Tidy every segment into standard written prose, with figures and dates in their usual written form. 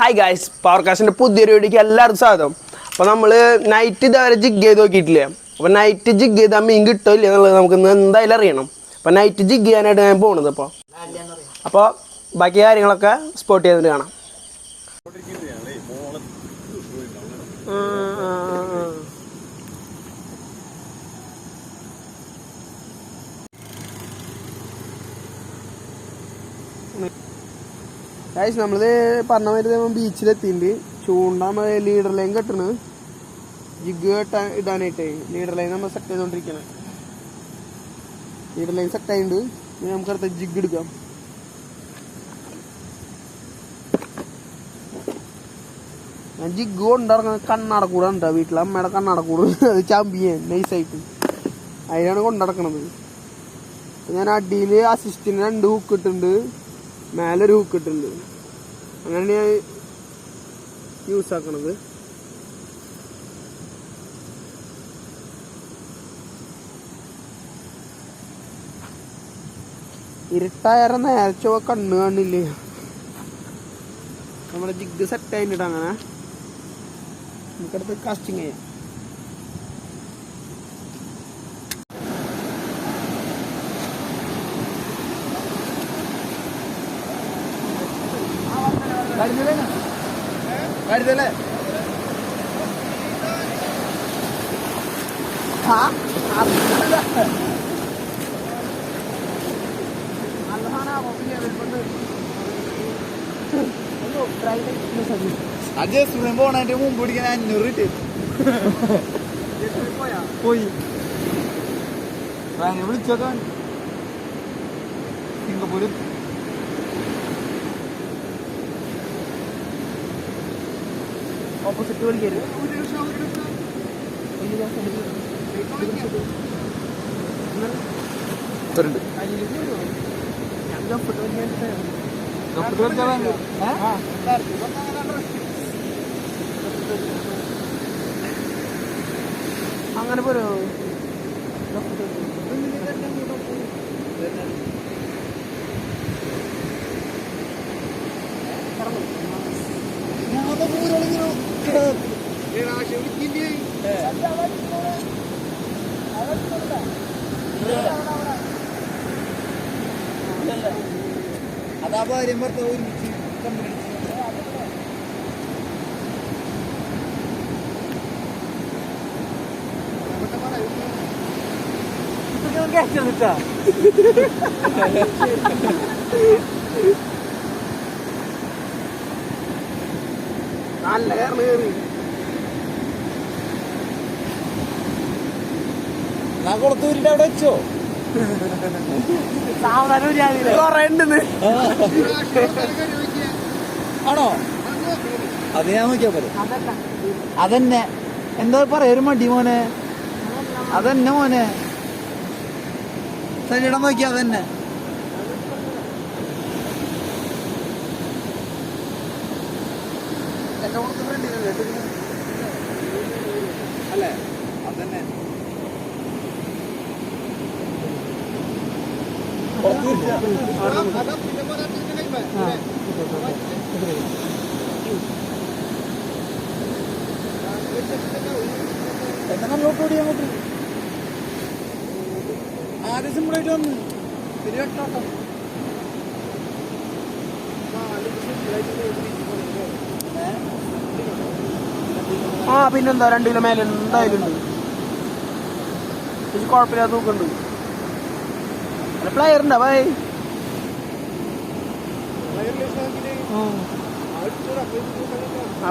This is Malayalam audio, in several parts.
ഹായ് ഗായ്സ്, പവർ കാസ്റ്റിൻ്റെ പുതിയൊരു വീഡിയോക്ക് എല്ലാവർക്കും സ്വാഗതം. അപ്പോൾ നമ്മൾ നൈറ്റ് ഇതേവരെ ജിഗ് ചെയ്ത് നോക്കിയിട്ടില്ല. അപ്പോൾ നൈറ്റ് ജിഗ് ചെയ്താൽ മീൻ കിട്ടോ ഇല്ല എന്നുള്ളത് നമുക്ക് എന്തായാലും അറിയണം. അപ്പോൾ നൈറ്റ് ജിഗ് ചെയ്യാനായിട്ട് ഞാൻ പോകുന്നത്. അപ്പോൾ ബാക്കി കാര്യങ്ങളൊക്കെ സ്പോട്ട് ചെയ്തിട്ട് കാണാം. ഗൈസ്, നമ്മളിത് പറഞ്ഞ മാതിരി ബീച്ചിലെത്തിയിട്ടുണ്ട്. ചൂണ്ടാൻ ലീഡർ ലൈൻ കെട്ടണ്, ജിഗ് ഇടാനായിട്ട് ലീഡർ ലൈൻ നമ്മൾ സെറ്റ് ചെയ്തോണ്ടിരിക്കണം. ലീഡർ ലൈൻ സെറ്റ് ആയിട്ടുണ്ട്. ഇനി നമുക്ക് അടുത്ത ജിഗ് എടുക്കാം. ഞാൻ ജിഗ് കൊണ്ടിറങ്ങുന്നത് കണ്ണടക്കൂടെ ഉണ്ടാ, വീട്ടിലെ അമ്മയുടെ കണ്ണടക്കൂട് അത് ചമ്പിയാൻ നൈസായിട്ട് അതിലാണ് കൊണ്ടിടക്കണത്. ഞാൻ അടിയിൽ അസിസ്റ്റിന് 2 ഹുക്ക് ഇട്ടുണ്ട്, മേലൊരു ഹുക്ക് ഇട്ടുണ്ട്. അങ്ങനെയാണ് ഞാൻ യൂസ് ആക്കണത്. ഇരുട്ടായാറ നേരച്ചോ കണ്ണ് കാണില്ലേ. നമ്മുടെ ജിഗ് സെറ്റ് ആയിട്ട് അങ്ങനെ നമുക്കടുത്ത് കാസ്റ്റിങ് ചെയ്യാം. കാണിച്ചല്ലേ അജസ്റ്റ് പോണതിന്റെ മുമ്പ് പിടിക്കാൻ 500 കിട്ടി പോയി. വിളിച്ചോക്കാൻ സിംഗപ്പൂര് ഓപ്പോസിറ്റ് വിളിക്കരുത്. അങ്ങനെ പോരോ. അതാ ഭാര്യം ഭർത്താവ് ഒരുമിച്ച് നല്ല കയറി കയറി കൊടുത്തൂരിട്ട് അവിടെ വെച്ചോ. ആണോ? അത് ഞാൻ നോക്കിയാ പോലെ അതന്നെ. എന്താ പറയാ, ഒരു മടി മോനെ. അതന്നെ മോനെ, ശരീരം നോക്കിയാ അതന്നെ. അല്ലേ അതന്നെ. ആദ്യം സിമ്പിളായിട്ട് വന്ന് തിരിവട്ടോട്ടം പിന്നെന്താ 2 കിലോ മേലെ എന്തായാലും ഉണ്ട്. കുഴപ്പമില്ലാതെ തൂക്കുന്നുണ്ട്. പ്ലെയർ ഉണ്ടാ ഭായ്?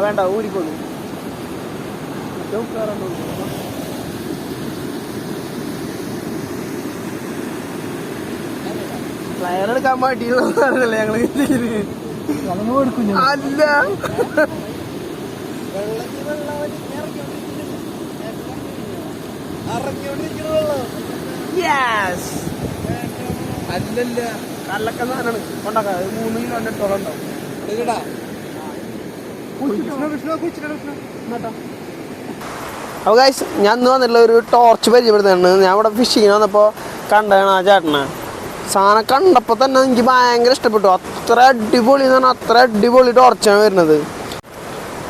വേണ്ട, ഊരിക്കോളൂ. പ്ലെയർ എടുക്കാൻ പാടിയുള്ളതല്ലേ ഞങ്ങള്. അല്ല, അല്ലല്ല കല്ലൊക്കെ സാധനമാണ് കൊണ്ടാക്കാം. 3 കിലോന്റെ അടുത്തോളം ഉണ്ടാവും. അപ്പോൾ ഗൈസ്, ഞാൻ ഇന്ന് വന്നിട്ടുള്ള ഒരു ടോർച്ച് പരിചയപ്പെടുത്തുന്നുണ്ട്. ഞാൻ ഇവിടെ ഫിഷിങ്ങിന് വന്നപ്പോൾ കണ്ടാണ് ആ ചേട്ടനെ. സാധനം കണ്ടപ്പോൾ തന്നെ എനിക്ക് ഭയങ്കര ഇഷ്ടപ്പെട്ടു. അത്ര അടിപൊളി എന്ന് പറഞ്ഞാൽ അത്ര അടിപൊളി ടോർച്ചാണ് വരുന്നത്.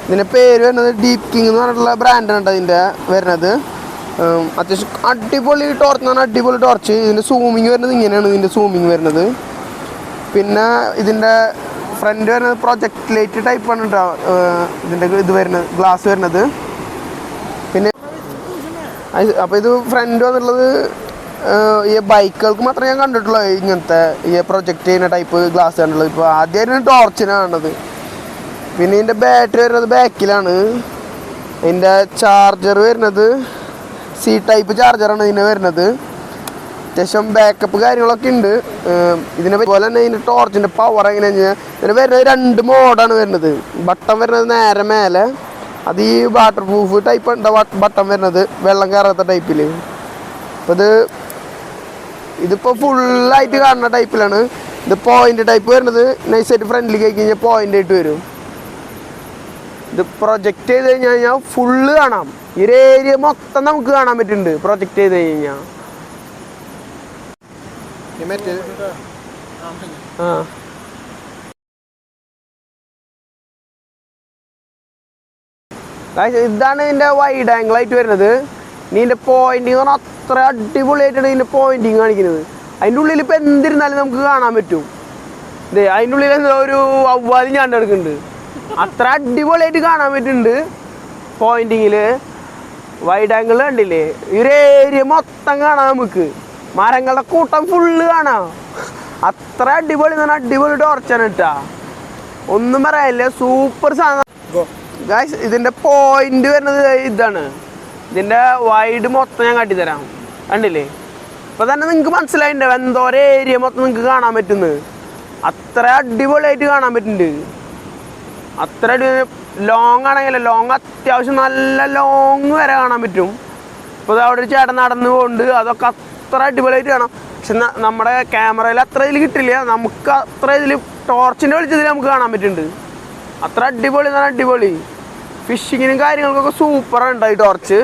ഇതിൻ്റെ പേര് വരുന്നത് ഡീപ് കിങ് എന്ന് പറഞ്ഞിട്ടുള്ള ബ്രാൻഡാണ് കേട്ടോ ഇതിൻ്റെ വരുന്നത്. അത്യാവശ്യം അടിപൊളി ടോർച്ച് എന്ന് പറഞ്ഞാൽ അടിപൊളി ടോർച്ച്. ഇതിൻ്റെ സൂമിങ് വരുന്നത് ഇങ്ങനെയാണ് ഇതിൻ്റെ സൂമിങ് വരുന്നത്. പിന്നെ ഇതിൻ്റെ ഫ്രണ്ട് വരുന്നത് പ്രൊജക്ട് ലൈറ്റ് ടൈപ്പാണ് കേട്ടോ ഇതിൻ്റെ ഇത് വരുന്നത്, ഗ്ലാസ് വരുന്നത്. പിന്നെ അപ്പോൾ ഇത് ഫ്രണ്ട് വന്നിട്ടുള്ളത് ഈ ബൈക്കുകൾക്ക് മാത്രമേ ഞാൻ കണ്ടിട്ടുള്ളൂ ഇങ്ങനത്തെ ഈ പ്രൊജക്റ്റ് ചെയ്യുന്ന ടൈപ്പ് ഗ്ലാസ് കണ്ടുള്ളത്. ഇപ്പോൾ ആദ്യമായിരുന്നു ടോർച്ചിനാണ് കണ്ടത്. പിന്നെ ഇതിൻ്റെ ബാറ്ററി വരുന്നത് ബാക്കിലാണ്. ഇതിൻ്റെ ചാർജർ വരുന്നത് സി ടൈപ്പ് ചാർജറാണ് ഇതിന് വരുന്നത്. അത്യാവശ്യം ബാക്കപ്പ് കാര്യങ്ങളൊക്കെ ഉണ്ട് ഇതിനെ. പോലെ തന്നെ ഇതിൻ്റെ ടോർച്ചിൻ്റെ പവർ എങ്ങനെയാണെന്ന് വെച്ചാൽ ഇതിന് വരുന്നത് 2 മോഡാണ് വരുന്നത്. ബട്ടൺ വരുന്നത് നേരെ മേലെ, അത് ഈ വാട്ടർ പ്രൂഫ് ടൈപ്പ് ഉണ്ട് ബട്ടൺ വരുന്നത്, വെള്ളം കയറാത്ത ടൈപ്പിൽ. അപ്പോൾ ഇതിപ്പോൾ ഫുള്ളായിട്ട് കാണുന്ന ടൈപ്പിലാണ്. ഇത് പോയിൻ്റ് ടൈപ്പ് വരുന്നത്. നൈസായിട്ട് ഫ്രണ്ടിലേക്ക് ആയി കഴിഞ്ഞാൽ പോയിൻ്റ് ആയിട്ട് വരും. ഇത് പ്രൊജക്റ്റ് ചെയ്ത് കഴിഞ്ഞാൽ ഫുള്ള് കാണാം. ഈ ഒരു ഏരിയ മൊത്തം നമുക്ക് കാണാൻ പറ്റുന്നുണ്ട് പ്രൊജക്റ്റ് ചെയ്ത് കഴിഞ്ഞാൽ. ഇതാണ് ഇതിൻ്റെ വൈഡ് ആംഗിൾ ആയിട്ട് വരുന്നത്. ഇനി ഇതിൻ്റെ പോയിന്റിങ് പറഞ്ഞാൽ അത്ര അടിപൊളിയായിട്ടാണ് ഇതിൻ്റെ പോയിന്റിങ് കാണിക്കുന്നത്. അതിൻ്റെ ഉള്ളിൽ ഇപ്പം എന്തിരുന്നാലും നമുക്ക് കാണാൻ പറ്റും. ഇതേ അതിൻ്റെ ഉള്ളിൽ എന്തോ ഒരു വവ്വാലി ഞാൻ എടുക്കുന്നുണ്ട്. അത്ര അടിപൊളിയായിട്ട് കാണാൻ പറ്റുന്നുണ്ട് പോയിന്റിങ്ങിൽ. വൈഡ് ആംഗിൾ കണ്ടില്ലേ, ഈ ഒരു ഏരിയ മൊത്തം കാണാം നമുക്ക്. മരങ്ങളുടെ കൂട്ടം ഫുള്ള് കാണാം. അത്ര അടിപൊളി എന്ന് പറഞ്ഞാൽ അടിപൊളി ടോർച്ചാണ് കേട്ടാ, ഒന്നും പറയാനില്ല. സൂപ്പർ സാധനം. ഗായ്സ് ഇതിൻ്റെ പോയിന്റ് വരുന്നത് ഇതാണ്. ഇതിൻ്റെ വൈഡ് മൊത്തം ഞാൻ കാട്ടിത്തരാം. കണ്ടില്ലേ, ഇപ്പം തന്നെ നിങ്ങൾക്ക് മനസ്സിലായിട്ടുണ്ടാവും എന്തോരം ഏരിയ മൊത്തം നിങ്ങൾക്ക് കാണാൻ പറ്റുന്നത്. അത്ര അടിപൊളിയായിട്ട് കാണാൻ പറ്റുന്നുണ്ട്. അത്ര ലോങ് ആണെങ്കിലോ ലോങ് അത്യാവശ്യം നല്ല ലോങ് വരെ കാണാൻ പറ്റും. ഇപ്പോൾ അവിടെ ഒരു ചേട്ടൻ നടന്നു പോകുന്നുണ്ട്, അതൊക്കെ അത്ര അടിപൊളിയായിട്ട് കാണാം. പക്ഷെ നമ്മുടെ ക്യാമറയിൽ അത്ര ഇതിൽ കിട്ടില്ല. നമുക്ക് അത്ര ഇതിൽ ടോർച്ചിൻ്റെ വെളിച്ചത്തിൽ നമുക്ക് കാണാൻ പറ്റുന്നുണ്ട്. അത്ര അടിപൊളി എന്ന് പറഞ്ഞാൽ അടിപൊളി. ഫിഷിങ്ങിനും കാര്യങ്ങൾക്കൊക്കെ സൂപ്പറാണ് ഈ ടോർച്ച്.